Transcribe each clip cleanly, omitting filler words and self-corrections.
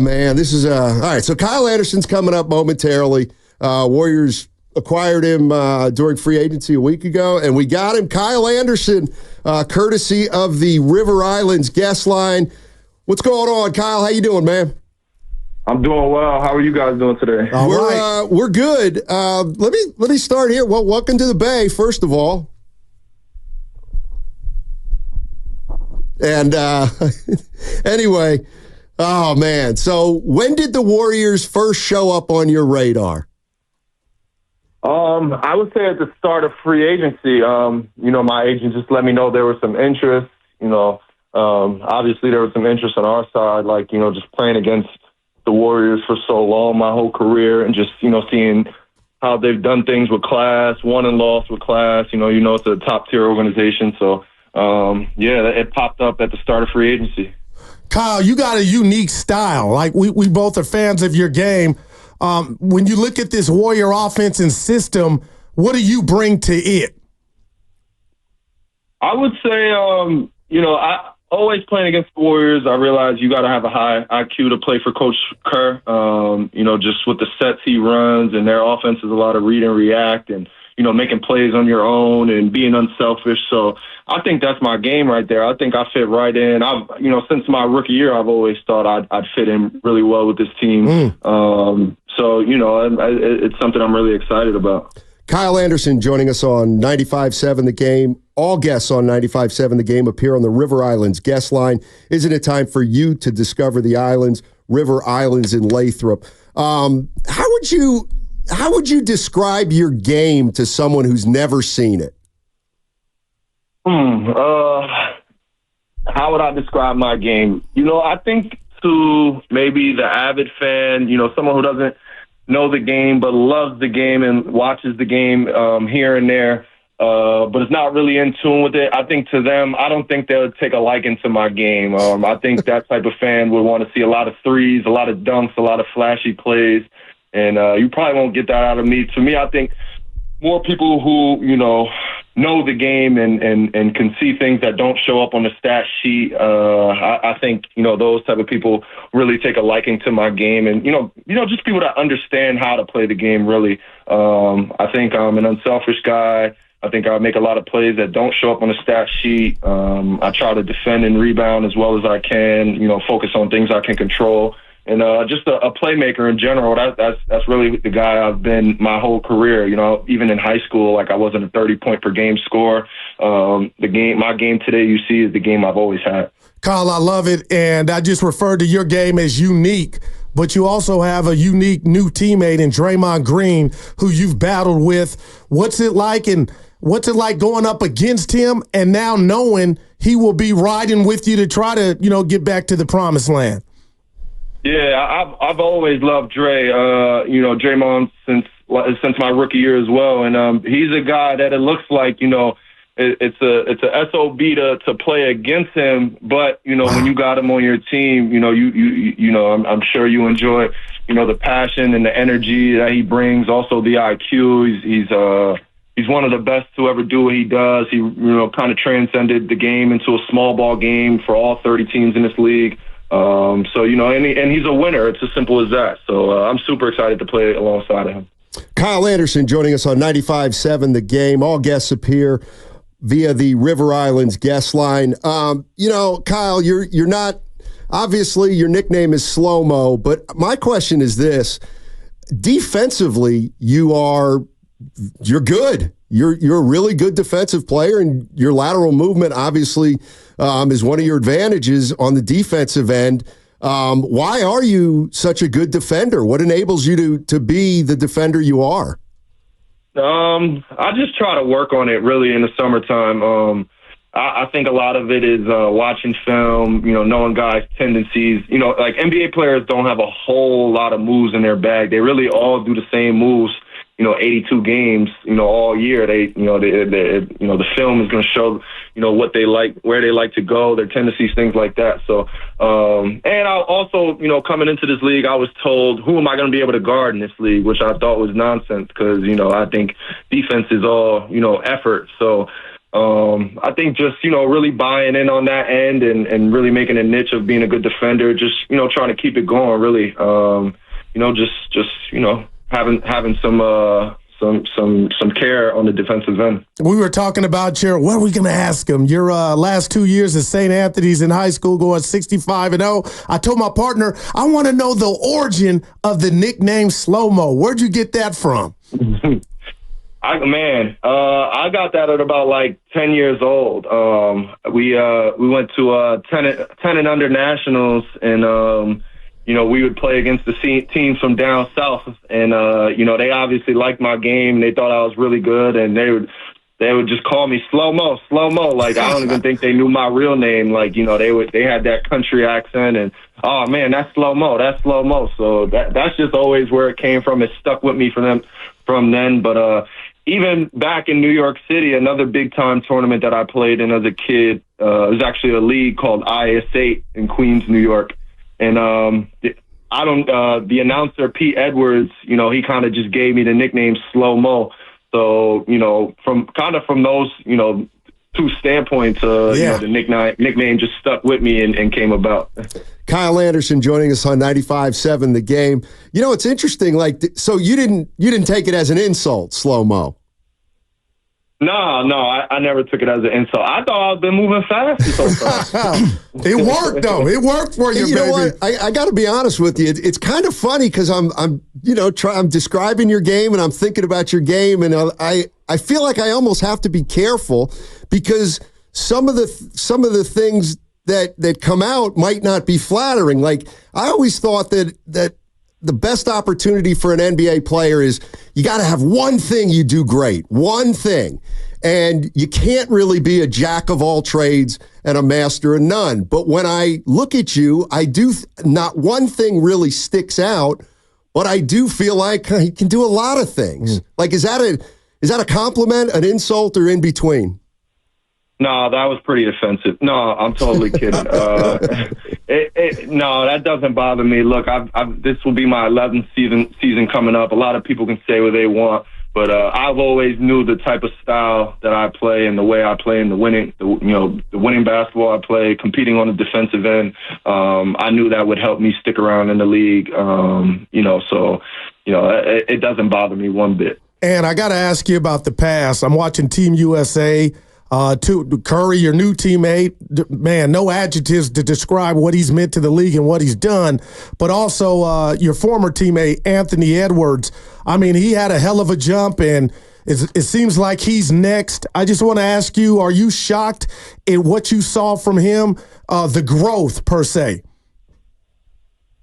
Man, this is all right. So Kyle Anderson's coming up momentarily. Warriors acquired him during free agency a week ago, and we got him. Kyle Anderson, courtesy of the River Islands guest line. What's going on, Kyle? How you doing, man? I'm doing well. How are you guys doing today? We're good. Let me start here. Well, welcome to the Bay, first of all. And anyway, oh man. So when did the Warriors first show up on your radar? I would say at the start of free agency. My agent just let me know there was some interest. Obviously there was some interest on our side, just playing against the Warriors for so long, my whole career, and just, seeing how they've done things with class, won and lost with class. It's a top tier organization. So, it popped up at the start of free agency. Kyle, you got a unique style. Like we both are fans of your game. When you look at this Warrior offense and system, what do you bring to it? I would say, I always playing against the Warriors, I realize you got to have a high IQ to play for Coach Kerr. Just with the sets he runs, and their offense is a lot of read and react, and making plays on your own and being unselfish. So I think that's my game right there. I think I fit right in. Since my rookie year, I've always thought I'd fit in really well with this team. It's something I'm really excited about. Kyle Anderson joining us on 95.7 The Game. All guests on 95.7 The Game appear on the River Islands guest line. Isn't it time for you to discover the islands, River Islands in Lathrop? How would you describe your game to someone who's never seen it? How would I describe my game? I think to maybe the avid fan, someone who doesn't know the game but loves the game and watches the game here and there, but is not really in tune with it. I think to them, I don't think they would take a liking to my game. I think that type of fan would want to see a lot of threes, a lot of dunks, a lot of flashy plays, and you probably won't get that out of me. To me, I think more people who, know the game and can see things that don't show up on the stat sheet. I think, those type of people really take a liking to my game, and, just people that understand how to play the game really. I think I'm an unselfish guy. I think I make a lot of plays that don't show up on the stat sheet. I try to defend and rebound as well as I can, focus on things I can control. And just a playmaker in general. That's really the guy I've been my whole career. Even in high school, I wasn't a 30-point per game scorer. My game today, you see, is the game I've always had. Kyle, I love it, and I just referred to your game as unique, but you also have a unique new teammate in Draymond Green, who you've battled with. What's it like, and what's it like going up against him, and now knowing he will be riding with you to try to, get back to the promised land? Yeah, I've always loved Dre. Draymond since my rookie year as well, and he's a guy that it looks like it's a SOB to play against him. But when you got him on your team, I'm sure you enjoy the passion and the energy that he brings. Also the IQ. He's one of the best to ever do what he does. He kind of transcended the game into a small ball game for all 30 teams in this league. And he's a winner. It's as simple as that. So I'm super excited to play alongside of him. Kyle Anderson joining us on 95.7 The Game. All guests appear via the River Islands guest line. Kyle, you're not, obviously your nickname is Slow-Mo, but my question is this. Defensively, you're good. You're a really good defensive player, and your lateral movement obviously is one of your advantages on the defensive end. Why are you such a good defender? What enables you to be the defender you are? I just try to work on it really in the summertime. I think a lot of it is watching film, knowing guys' tendencies. NBA players don't have a whole lot of moves in their bag. They really all do the same moves. 82 games, all year. The film is going to show, what they like, where they like to go, their tendencies, things like that. So, and I also, coming into this league, I was told, who am I going to be able to guard in this league, which I thought was nonsense because, I think defense is all, effort. So, I think just, really buying in on that end and really making a niche of being a good defender, just, trying to keep it going, really. Having some care on the defensive end. We were talking about what are we going to ask him? Your last 2 years at St. Anthony's in high school, going 65-0. I told my partner, I want to know the origin of the nickname Slow-Mo. Where'd you get that from? I got that at about like 10 years old. We went to 10 and under nationals, and we would play against the teams from down south, and they obviously liked my game. They thought I was really good, and they would just call me Slow-Mo. Like, I don't even think they knew my real name. Like, they had that country accent, and oh man, that's Slow-Mo. So that's just always where it came from. It stuck with me from then. But even back in New York City, another big time tournament that I played in as a kid, it was actually a league called IS8 in Queens, New York. And the announcer, Pete Edwards, he kind of just gave me the nickname Slow-Mo. So, from those, two standpoints, the nickname just stuck with me and came about. Kyle Anderson joining us on 95.7 The Game. It's interesting. Like, so you didn't take it as an insult, Slow-Mo. No, I never took it as an insult. I thought I've been moving fast this whole time. It worked, though. It worked for you, baby. Know what? I got to be honest with you. It's kind of funny because I'm describing your game and I'm thinking about your game, and I feel like I almost have to be careful because some of the things that come out might not be flattering. Like, I always thought that the best opportunity for an NBA player is you got to have one thing you do great, one thing. And you can't really be a jack of all trades and a master of none. But when I look at you, not one thing really sticks out, but I do feel like you can do a lot of things. Like, is that a compliment, an insult, or in between? No, that was pretty offensive. No, I'm totally kidding. No, that doesn't bother me. Look, this will be my 11th season coming up. A lot of people can say what they want, but I've always knew the type of style that I play and the way I play in the winning basketball I play, competing on the defensive end. I knew that would help me stick around in the league. It doesn't bother me one bit. And I got to ask you about the past. I'm watching Team USA. Curry, your new teammate, man, no adjectives to describe what he's meant to the league and what he's done, but also your former teammate, Anthony Edwards. I mean, he had a hell of a jump, and it seems like he's next. I just want to ask you, are you shocked at what you saw from him, the growth per se?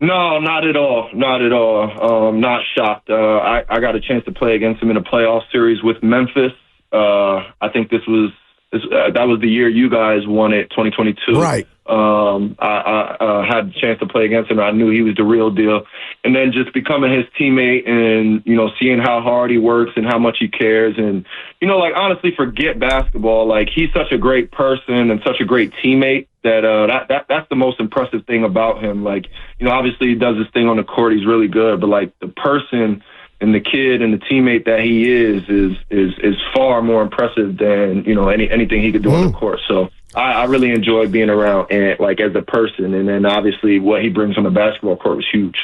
No, not at all. Not shocked. I got a chance to play against him in a playoff series with Memphis. I think that was the year you guys won it, 2022. Right. I had the chance to play against him. I knew he was the real deal. And then just becoming his teammate and, seeing how hard he works and how much he cares. And, honestly, forget basketball. Like, he's such a great person and such a great teammate that's the most impressive thing about him. Like, obviously he does his thing on the court. He's really good. But, like, the person and the kid and the teammate that he is far more impressive than, anything he could do on the court. So I really enjoy being around and as a person. And then obviously what he brings on the basketball court was huge.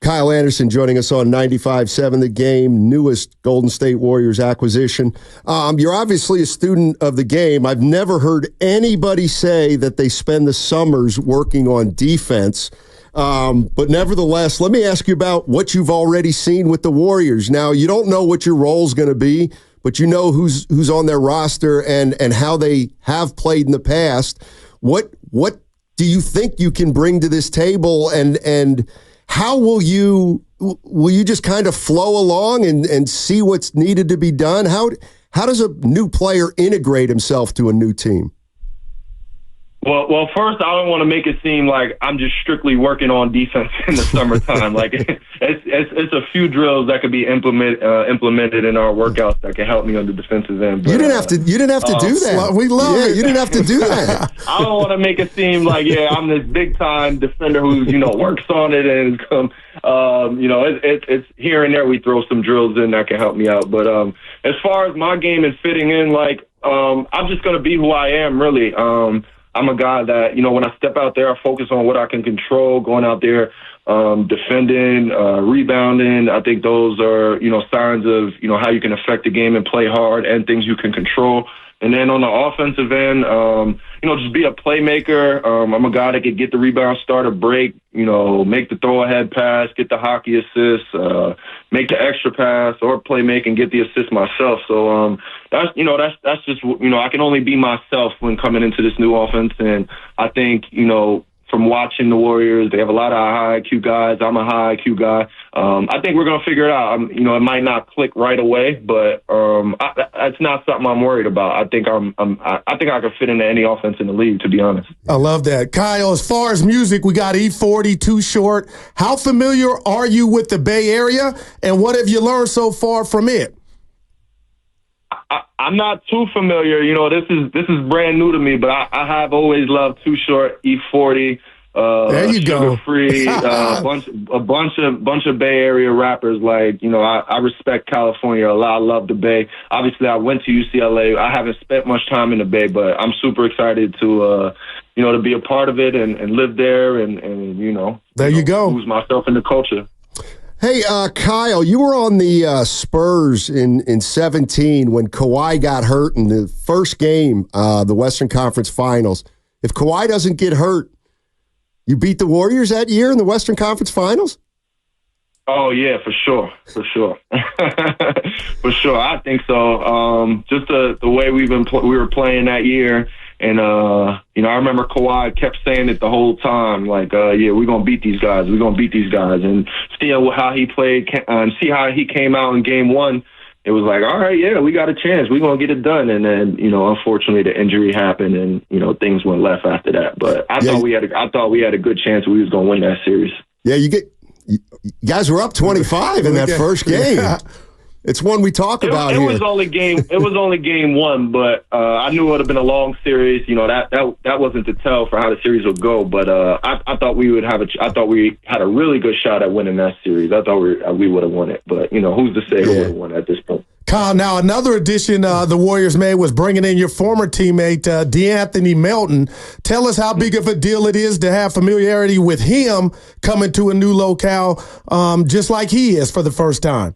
Kyle Anderson joining us on 95.7 The Game, newest Golden State Warriors acquisition. You're obviously a student of the game. I've never heard anybody say that they spend the summers working on defense. But nevertheless, let me ask you about what you've already seen with the Warriors. Now, you don't know what your role's going to be, but you know who's on their roster and how they have played in the past. What do you think you can bring to this table, and how will you just kind of flow along and see what's needed to be done? How does a new player integrate himself to a new team? Well, first, I don't want to make it seem like I'm just strictly working on defense in the summertime. Like, it's a few drills that could be implemented in our workouts that can help me on the defensive end. But, you didn't have to do that. We love it. You didn't have to do that. I don't want to make it seem like, I'm this big time defender who works on it and it's here and there we throw some drills in that can help me out. But as far as my game and fitting in, I'm just going to be who I am, really. I'm a guy that, when I step out there, I focus on what I can control, going out there, defending, rebounding. I think those are, signs of, how you can affect the game and play hard and things you can control. And then on the offensive end, just be a playmaker. I'm a guy that could get the rebound, start a break, make the throw-ahead pass, get the hockey assist, make the extra pass, or play make and get the assist myself. So that's just, I can only be myself when coming into this new offense. And I think, from watching the Warriors, they have a lot of high IQ guys. I'm a high IQ guy. I think we're going to figure it out. It might not click right away, but it's not something I'm worried about. I think I can fit into any offense in the league, to be honest. I love that. Kyle, as far as music, we got E40, Too Short. How familiar are you with the Bay Area, and what have you learned so far from it? I'm not too familiar. This is brand new to me, but I have always loved Too Short, E40, there you go. Free, a bunch of Bay Area rappers. Like, I respect California a lot. I love the Bay. Obviously, I went to UCLA. I haven't spent much time in the Bay, but I'm super excited to to be a part of it and live there and there you go. Lose myself in the culture. Hey, Kyle, you were on the Spurs in 17 when Kawhi got hurt in the first game, the Western Conference Finals. If Kawhi doesn't get hurt, you beat the Warriors that year in the Western Conference Finals? Oh, yeah, for sure. For sure. I think so. Just the way we were playing that year. And, I remember Kawhi kept saying it the whole time, like, yeah, we're going to beat these guys. We're going to beat these guys. And seeing how he played and see how he came out in game one, it was like, all right, yeah, we got a chance. We're going to get it done. And then, unfortunately the injury happened and, things went left after that. But I thought we had a good chance we was going to win that series. Yeah, you guys were up 25 in that first game. Yeah. It's one we talk about here. It was only game one, but I knew it would have been a long series. That wasn't to tell for how the series would go. But I thought we had a really good shot at winning that series. I thought we would have won it. But who's to say who would have won at this point? Kyle, now another addition the Warriors made was bringing in your former teammate DeAnthony Melton. Tell us how big of a deal it is to have familiarity with him coming to a new locale, just like he is for the first time.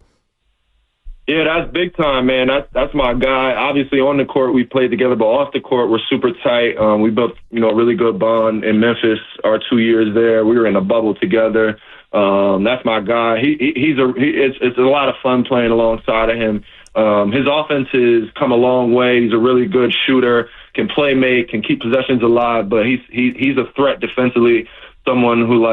Yeah, that's big time, man. That's my guy. Obviously, on the court, we played together, but off the court, we're super tight. We built, a really good bond in Memphis. Our 2 years there, we were in a bubble together. That's my guy. It's a lot of fun playing alongside of him. His offense has come a long way. He's a really good shooter, can play make, can keep possessions alive, but he's a threat defensively. Someone who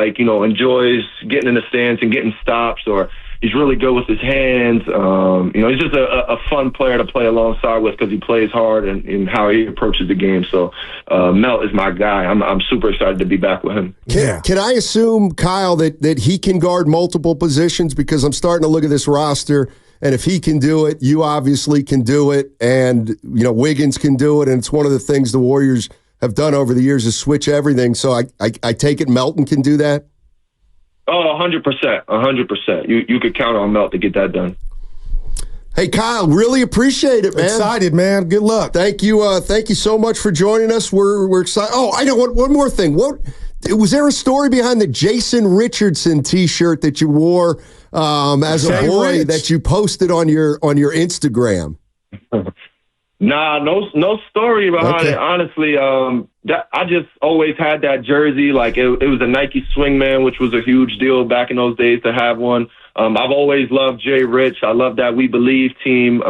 enjoys getting in the stands and getting stops, or he's really good with his hands. He's just a fun player to play alongside with because he plays hard and how he approaches the game. So Melt is my guy. I'm super excited to be back with him. Can I assume, Kyle, that he can guard multiple positions? Because I'm starting to look at this roster, and if he can do it, you obviously can do it, and Wiggins can do it, and it's one of the things the Warriors have done over the years is switch everything. So I take it Melton can do that? Oh, 100%. 100%. You could count on Melt to get that done. Hey, Kyle, really appreciate it, man. Excited, man. Good luck. Thank you so much for joining us. We're excited. Oh, I know one more thing. Was there a story behind the Jason Richardson T-shirt that you wore as a boy that you posted on your Instagram? Nah, no story behind it. Honestly, I just always had that jersey. Like it was a Nike Swingman, which was a huge deal back in those days to have one. I've always loved Jay Rich. I love that We Believe team.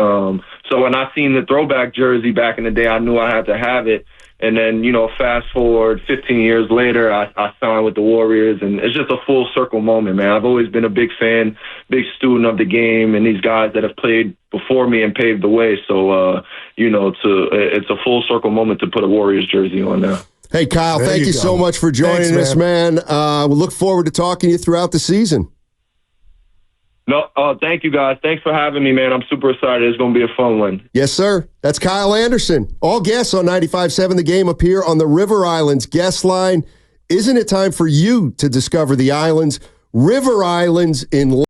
So when I seen the throwback jersey back in the day, I knew I had to have it. And then, fast forward 15 years later, I signed with the Warriors, and it's just a full circle moment, man. I've always been a big fan, big student of the game, and these guys that have played before me and paved the way. So, it's a full circle moment to put a Warriors jersey on now. Hey, Kyle, thank you so much for joining us, man. We'll look forward to talking to you throughout the season. No, thank you, guys. Thanks for having me, man. I'm super excited. It's going to be a fun one. Yes, sir. That's Kyle Anderson. All guests on 95.7 The Game appear on the River Islands guest line. Isn't it time for you to discover the islands? River Islands in